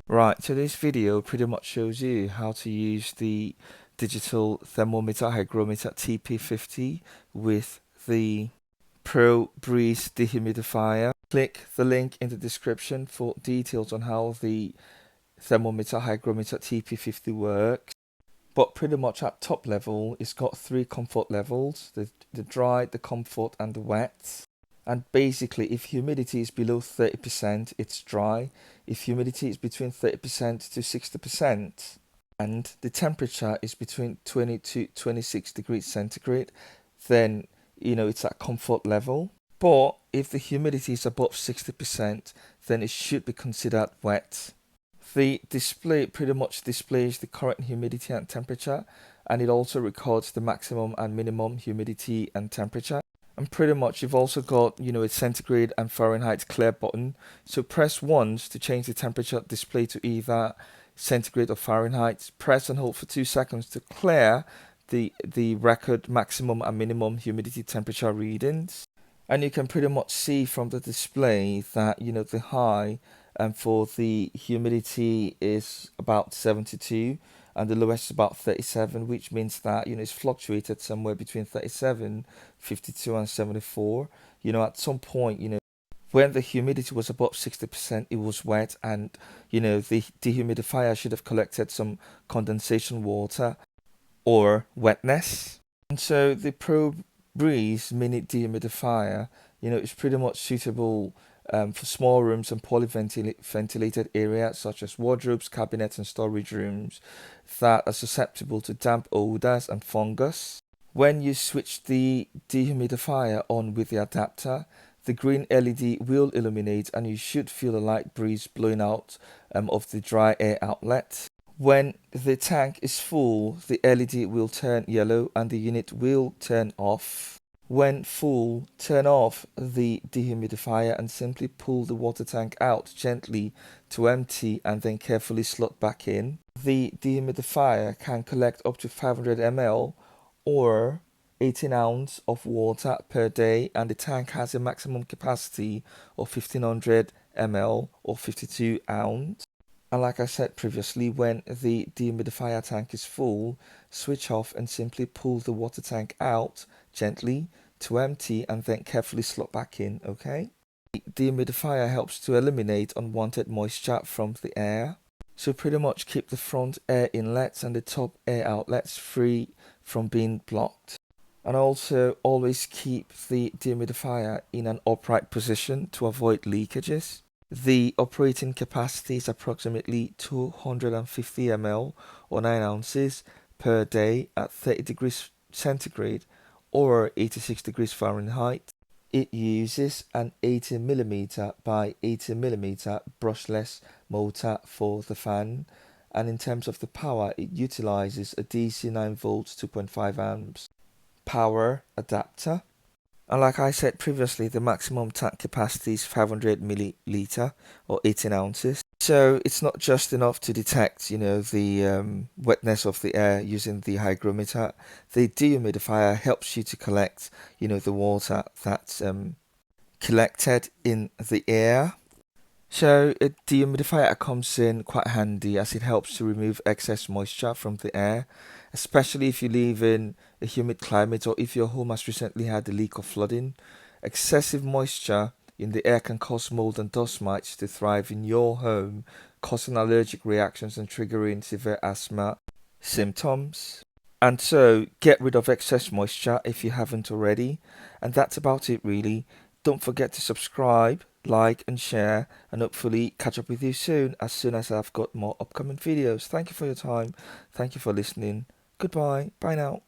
Right, so this video pretty much shows you how to use the digital thermometer hygrometer TP50 with the Pro Breeze dehumidifier. Click the link in the description for details on how the thermometer hygrometer TP50 works. But pretty much at top level, it's got three comfort levels: the dry, the comfort, and the wet. And basically, if humidity is below 30%, it's dry. If humidity is between 30% to 60%, and the temperature is between 20 to 26 degrees centigrade, then it's at comfort level. But if the humidity is above 60%, then it should be considered wet. The display pretty much displays the current humidity and temperature, and it also records the maximum and minimum humidity and temperature. And pretty much you've also got, a centigrade and Fahrenheit clear button. So press once to change the temperature display to either centigrade or Fahrenheit. Press and hold for 2 seconds to clear the record maximum and minimum humidity temperature readings. And you can pretty much see from the display that, the high for the humidity is about 72 and the lowest is about 37, which means that it's fluctuated somewhere between 37, 52, and 74. At some point, when the humidity was above 60%, it was wet, and the dehumidifier should have collected some condensation water or wetness. And so the Pro Breeze mini dehumidifier, is pretty much suitable for small rooms and poorly ventilated areas such as wardrobes, cabinets, and storage rooms that are susceptible to damp odors and fungus. When you switch the dehumidifier on with the adapter, the green LED will illuminate and you should feel a light breeze blowing out of the dry air outlet. When the tank is full, the LED will turn yellow and the unit will turn off. When full, turn off the dehumidifier and simply pull the water tank out gently to empty and then carefully slot back in. The dehumidifier can collect up to 500 ml or 18 ounces of water per day, and the tank has a maximum capacity of 1500 ml or 52 ounces. And like I said previously, when the dehumidifier tank is full, switch off and simply pull the water tank out gently to empty and then carefully slot back in, okay? The dehumidifier helps to eliminate unwanted moisture from the air. So pretty much keep the front air inlets and the top air outlets free from being blocked. And also always keep the dehumidifier in an upright position to avoid leakages. The operating capacity is approximately 250 ml or 9 ounces per day at 30 degrees centigrade or 86 degrees Fahrenheit. It uses an 80mm by 80mm brushless motor for the fan, and in terms of the power, it utilizes a DC 9 volts 2.5 amps power adapter. And like I said previously, the maximum tank capacity is 500 milliliter or 18 ounces. So it's not just enough to detect, the wetness of the air using the hygrometer. The dehumidifier helps you to collect, the water that's collected in the air. So a dehumidifier comes in quite handy as it helps to remove excess moisture from the air, especially if you live in a humid climate or if your home has recently had a leak or flooding. Excessive moisture in the air can cause mold and dust mites to thrive in your home, causing allergic reactions and triggering severe asthma symptoms. And so get rid of excess moisture if you haven't already. And that's about it really. Don't forget to subscribe, like and share, and hopefully catch up with you soon as I've got more upcoming videos. Thank you for your time. Thank you for listening. Goodbye. Bye now.